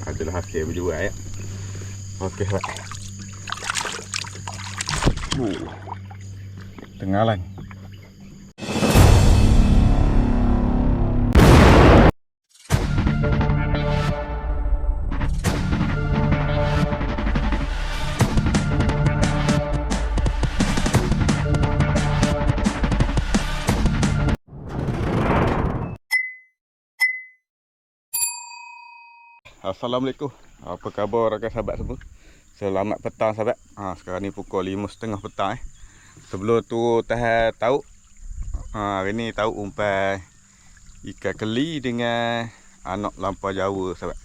Itulah hasil berjual ya. Okey sahabat. Tengah lan. Assalamualaikum. Apa khabar rakan sahabat semua? Selamat petang sahabat. Sekarang ni pukul 5.30 petang Sebelum tu tahan tauk. Hari ni tauk umpan ikan keli dengan anak lampau Jawa sahabat.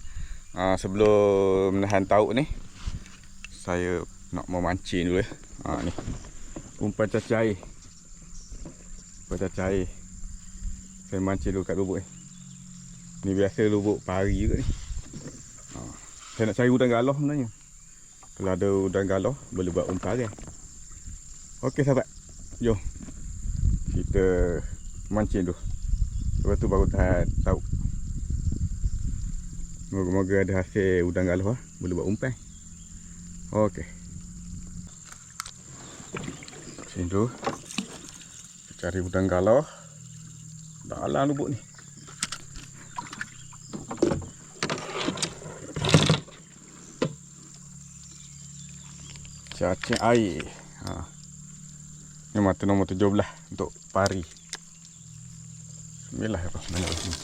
Sebelum menahan tauk ni, saya nak memancing dulu ya. Ni umpan cacai. Umpan cacai. Saya mancing dulu kat lubuk ni. Ni biasa lubuk pari juga ni. Saya nak cari udang galah sebenarnya. Kalau ada udang galah boleh buat umpan kan. Okey sahabat, jom kita mancing dulu. Lepas tu baru tahan tauk. Moga-moga ada hasil udang galah boleh buat umpan. Okey. Sini dulu. Cari udang galah dalam lubuk ni. Cacing air. Ini mata nombor 17 untuk pari. Bismillahirrahmanirrahim.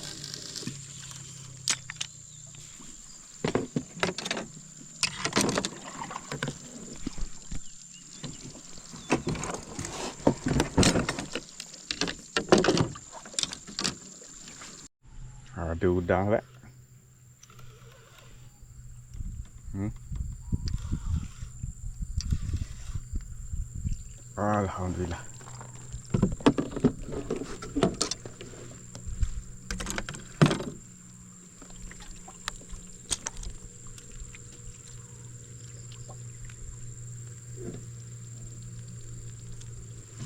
Ada udang tak? Alhamdulillah.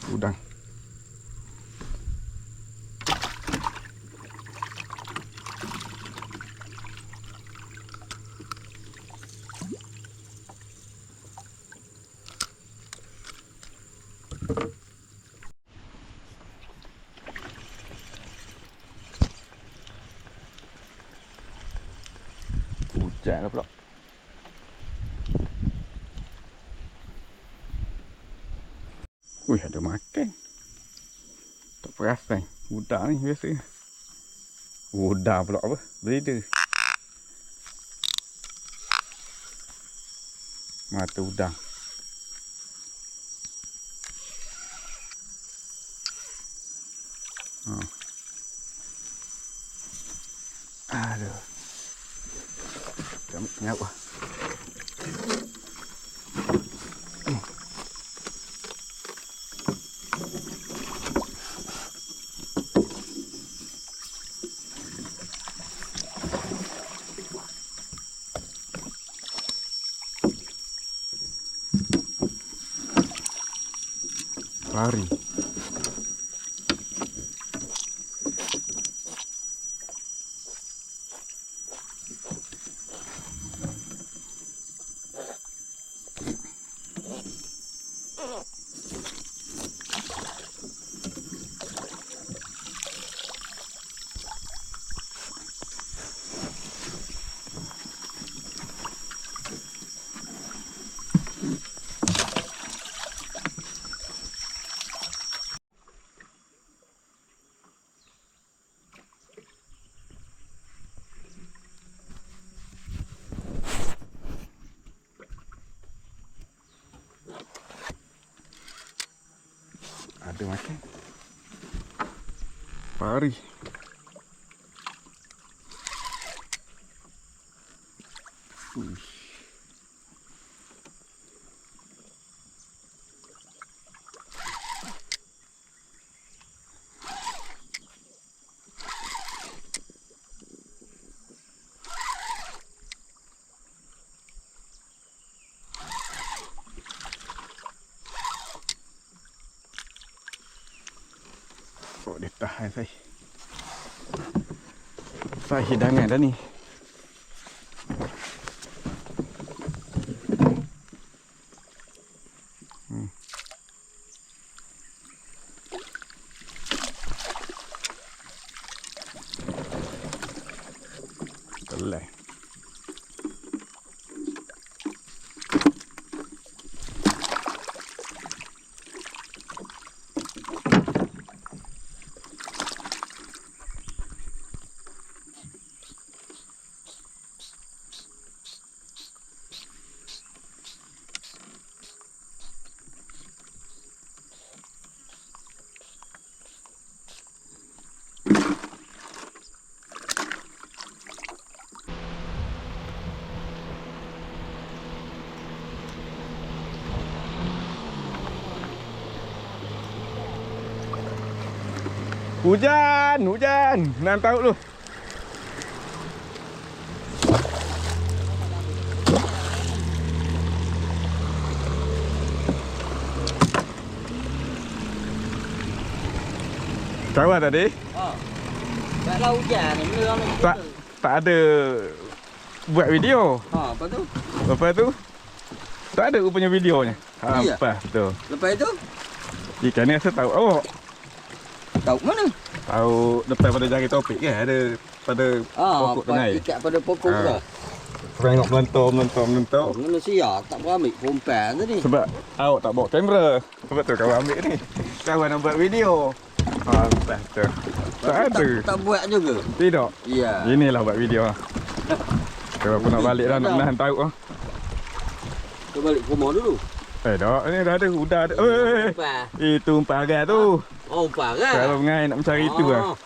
Udang. Hujan lah pula. Wih, ada makan. Tak perasan. Udang ni biasa. Udang pula apa? Breeder. Mata udang. Aduh. Kami nyawa. Pari. Ada makan. Pari. Oh, dia tahan saya. Saya hidangan dah ni. Hujan. Nan tahu tu. Kawan tadi? Baiklah hujan ni, mula ni. Tak ada buat video. Lepas tu tak ada rupanya videonya. Iya. Lepas tu. Lepas tu Ikan ni rasa tahu awak. tahu mana? Tahu depan pada jari topik ke? Ada pada pokok tengah. Ikat pada pokok Ha. dah. Tengok melentur. Mana siap tak berambil pompan tadi. Sebab awak tak bawa kamera. Sebab tu kawan ambil ni. Kawan nak buat video. Lepas tu. Tak ada. Tak buat juga. Tidak. Ya. Inilah buat video. Kalau aku nak balik dah nak menahan tahu. Kita balik ke rumah dulu. Tak, ni dah ada udah ada. Pompan. Itu umpan agar tu. Oh, umpan kan? Kalau mengai nak mencari itu lah.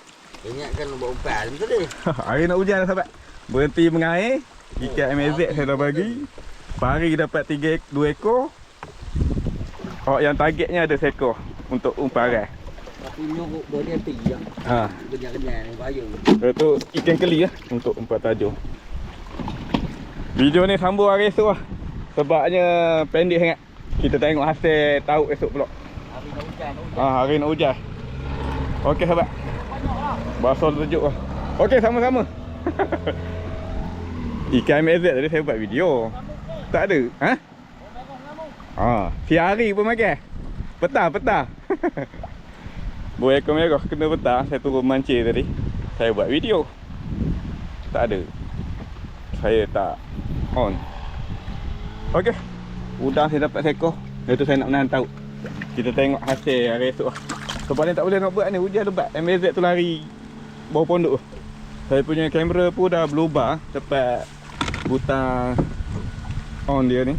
Ingatkan nak buat umpan tadi. Hari nak hujan dah sahabat. Berhenti mengair. Ikan MZ saya dah bagi. Pari dapat 2 ekor. Oh, yang targetnya ada seekor untuk umpan agar. Tapi nyokok boleh hati ya. Ha. Kenyang-kenyang ni bahaya. Itu ikan keli lah untuk umpan tajuk. Video ni sambung hari esok lah. Sebabnya pendek sangat. Kita tengok hasil tahu esok pula. Hari nak hujan. Hari nak hujan. Okey sahabat. Basah terjuk lah. Okey sama-sama. Ikan MZ tadi saya buat video. Tak ada. Siang hari pun makan. Petang. Buat ekor merah kena petang. Saya turun mancing tadi. Saya buat video. Tak ada. Saya tak on. Okey. Udang saya dapat seekor. Itu saya nak menahan tahu. Kita tengok hasil hari esok lah. Sebab ni tak boleh nak buat ni. Hujan lebat. MZ tu lari bawah pondok. Saya punya kamera pun dah berubah. Tepat butang on dia ni.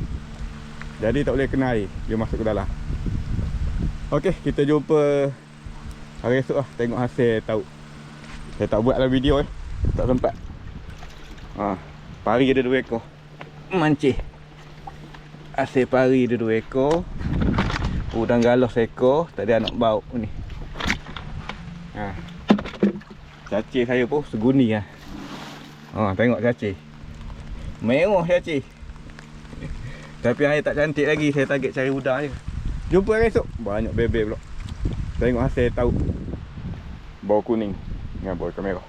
Jadi tak boleh kena air. Dia masuk ke dalam. Okey, kita jumpa hari esok lah. Tengok hasil tahu. Saya tak buat lah video tak sempat. Pari ada 2 ekor. Mancing. Hasil pari ada 2 ekor. Udang galah seekor. Tadi anak bau ni. Cacing saya pun seguni lah. Tengok cacing. Mewah cacing. Tapi air tak cantik lagi. Saya target cari udang je. Jumpa hari esok. Banyak bebek pula. Tengok hasil tahu. Bau kuning dengan bau ikan merah.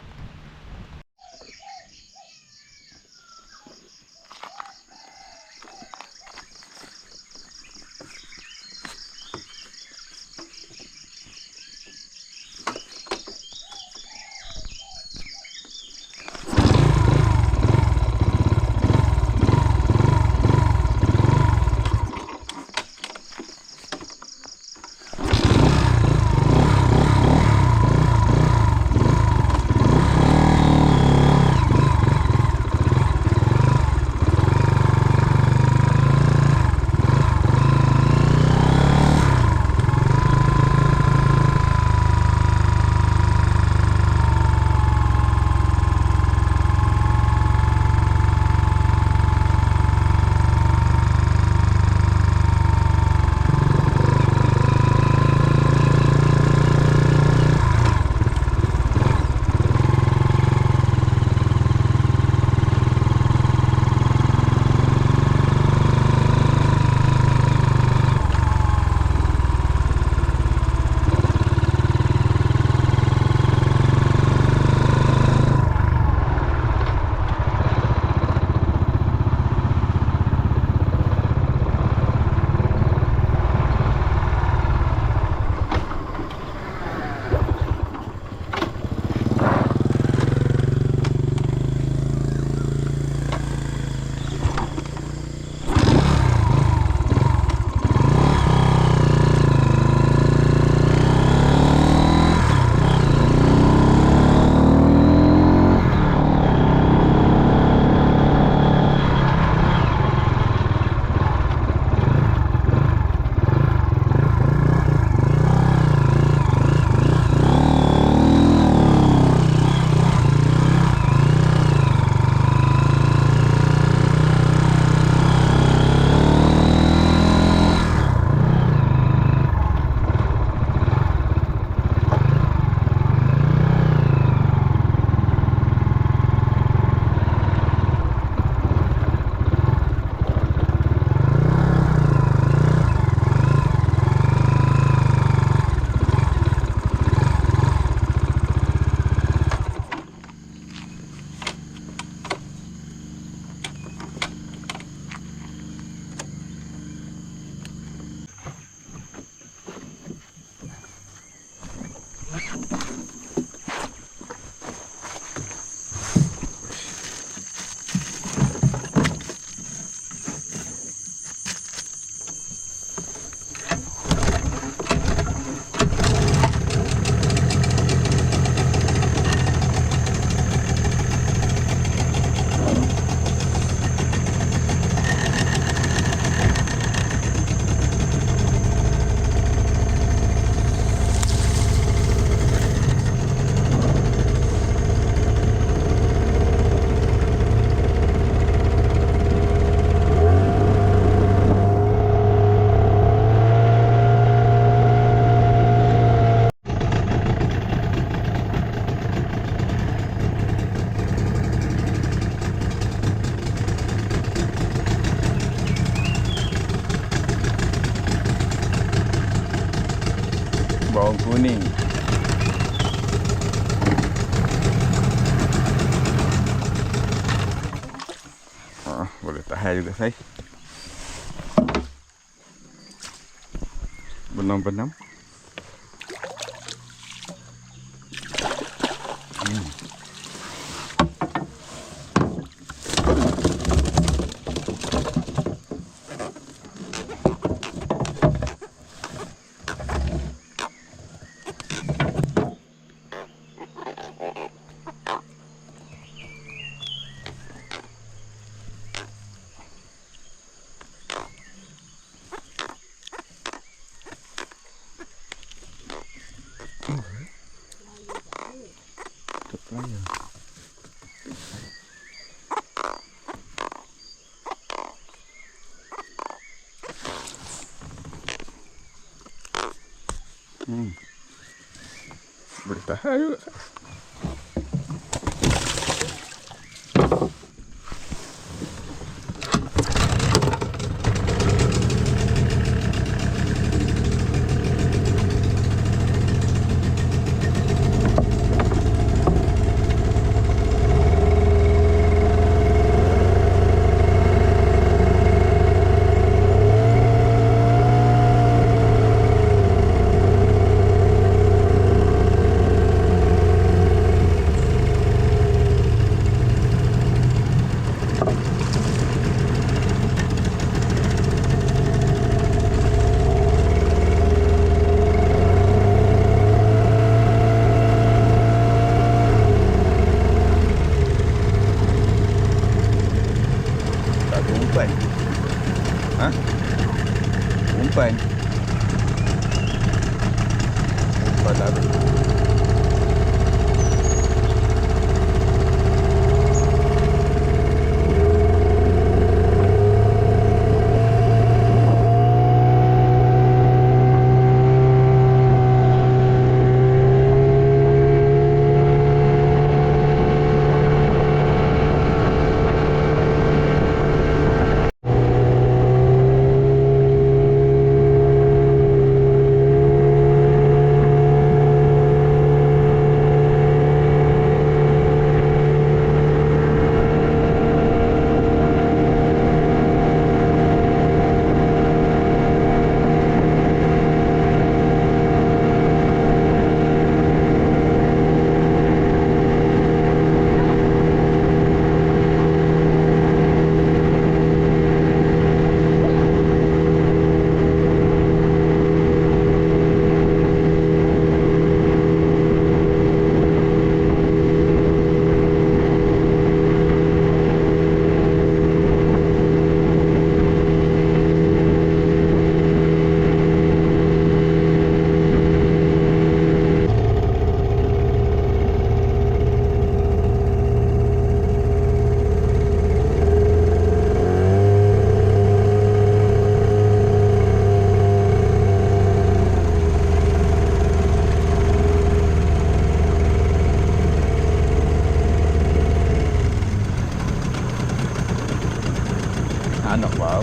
bawang kuning. Boleh tahan juga saya. Benam-benam. Boleh tahan juga. Umpan. Ha? Umpan. Umpan tak ada. Anak bau.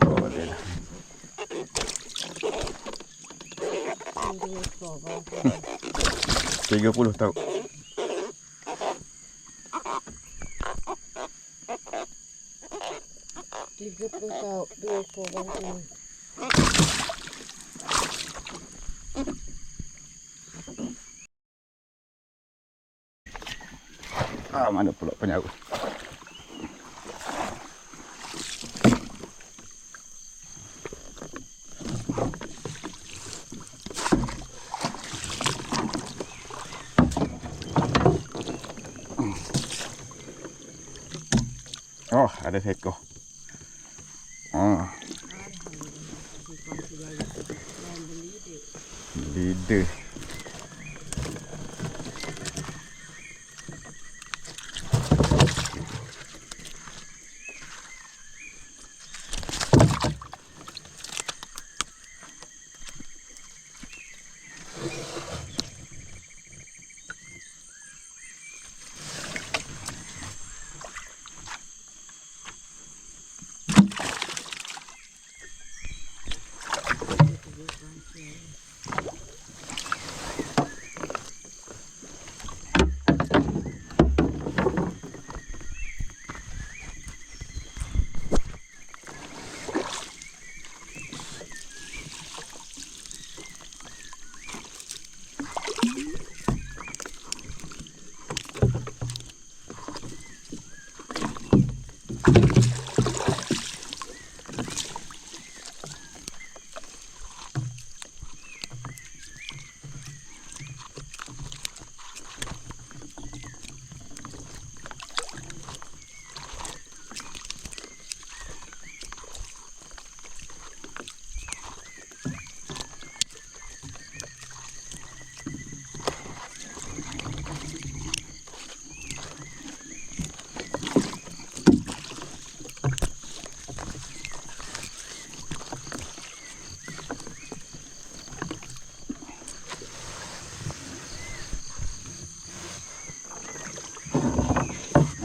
Boleh dah. 30 tahun. Mana pula penyaru. Oh, ada seekor. Oh. Lidah.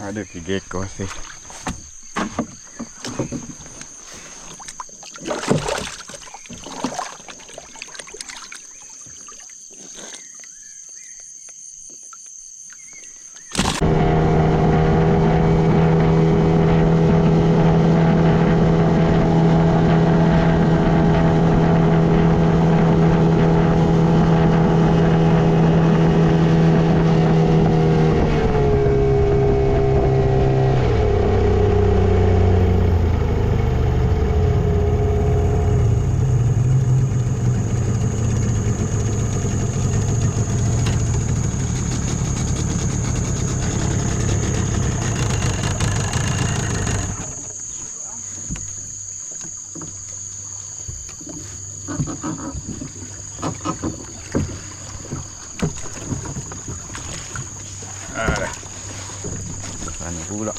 Ada 3 ekor sih. Sana pula.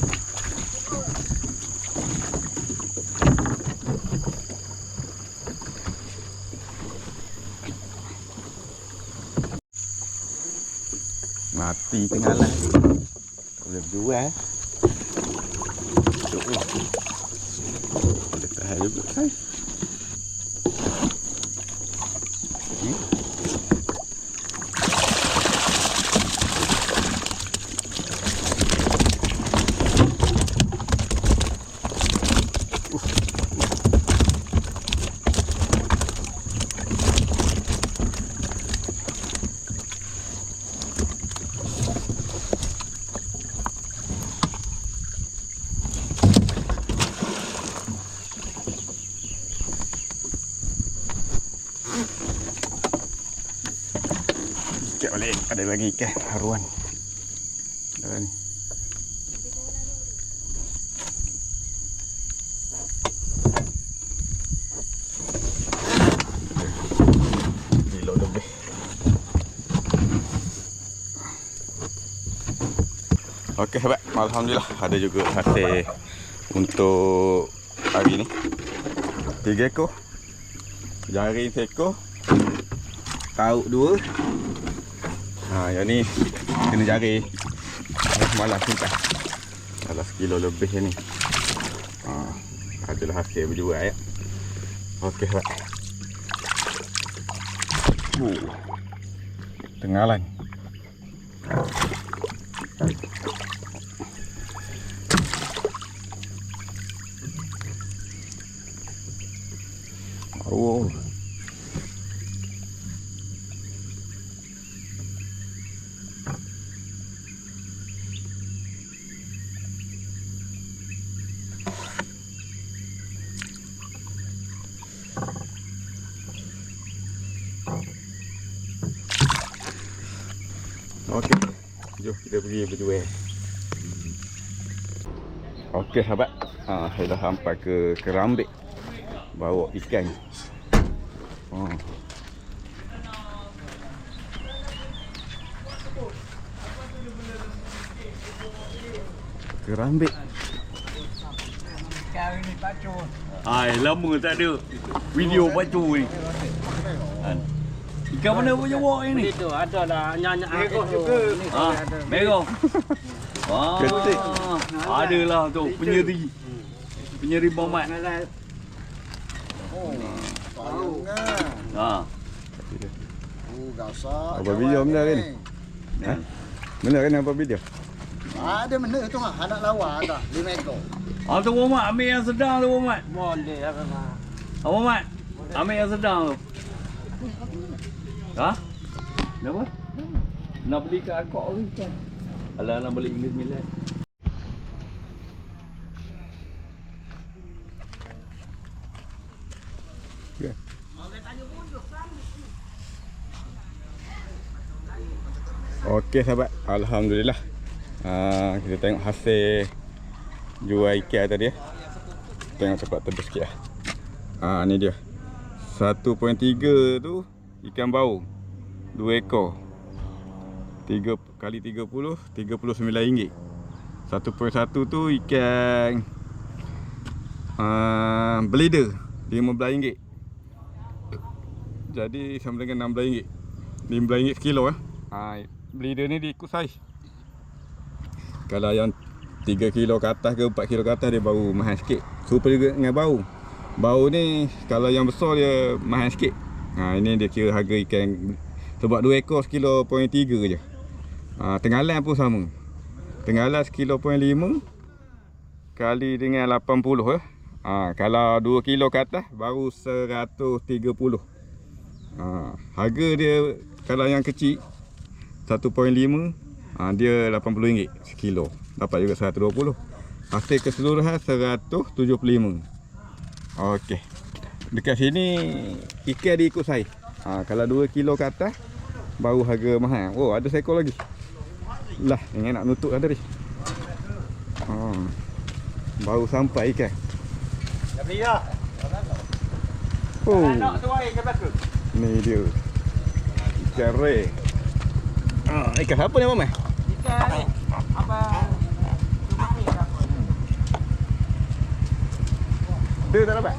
Mati tengah lah. Boleh berjual. Boleh tahan juga kan. Ikat balik. Ada lagi ikan haruan. Ada ni. Kilo lebih. Okey sahabat, alhamdulillah ada juga hasil untuk hari ni. 3 ekor. Jaring seekor. Tauk 2. Yang ni kena jari. Malas simpan. Dalam sekilo lebih ni. Adalah hasil berjual ya. Okey sahabat. Tengah lan. Oh. Okey, jom kita pergi berjual. Okey sahabat, saya dah sampai ke Kerambik bawa ikan. Kerambik. Kau ni pacu. Lama tak ada video pacu ni. Ikan mana punya wak ni? Itu ada dah nyanyi Merah juga. Merah. Wah. Ketik. Adalah tu penyeri. Penyeri Muhammad. Tahu kan? Gasak. Apa video benda ni? Benar kan apa video? Ada benda tu mah, anak lawa ada 5 ekor. Tu Muhammad ambil yang sedang tu Muhammad. Boleh apa mah. Muhammad ambil yang sedang tu. Kenapa? Nak beli kat akak ni kan? Alah nak beli English Milan. Okey sahabat, alhamdulillah. Kita tengok hasil jual ikan tadi ya. Tengok cepat tebus sikit lah. Ni dia. 1.3 tu ikan bau. 2 ekor. 3 kali 30, RM39. 1.1 tu ikan bleeder, RM15. Jadi sama dengan RM16. RM15 sekilo bleeder ni diikut saiz. Kalau yang 3 kilo ke atas ke 4 kilo ke atas dia baru mahal sikit. Serupa juga dengan bau. Bau ni kalau yang besar dia mahal sikit. Ini dia kira harga ikan sebab 2 ekor sekilo .3 je. Tenggalan pun sama. Tenggalan sekilo .5 kali dengan 80 kalau 2 kilo ke atas baru 130. Harga dia kalau yang kecil 1.5 dia RM80 sekilo. Dapat juga 120. Hasil keseluruhan 175. Okey. Dekat sini ikan dia ikut saiz. Kalau 2 kilo ke atas baru harga mahal. Oh, ada seekor lagi. Lah, yang nak nutup dah tadi. Baru sampai ikan. Dah beli dah. Oh, Nak tu air ke belakang. ni dia. Ikan ray. Ikan apa ni, Mamai? Ikan ni. Abang. Dia tak dapat.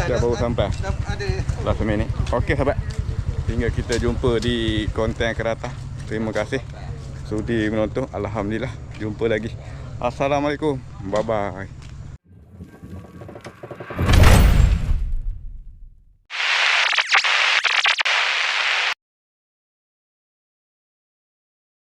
Dah baru sampai. Ada. Last minute. Okey sahabat. Hingga kita jumpa di konten Keratah. Terima kasih sudi menonton. Alhamdulillah. Jumpa lagi. Assalamualaikum. Bye bye.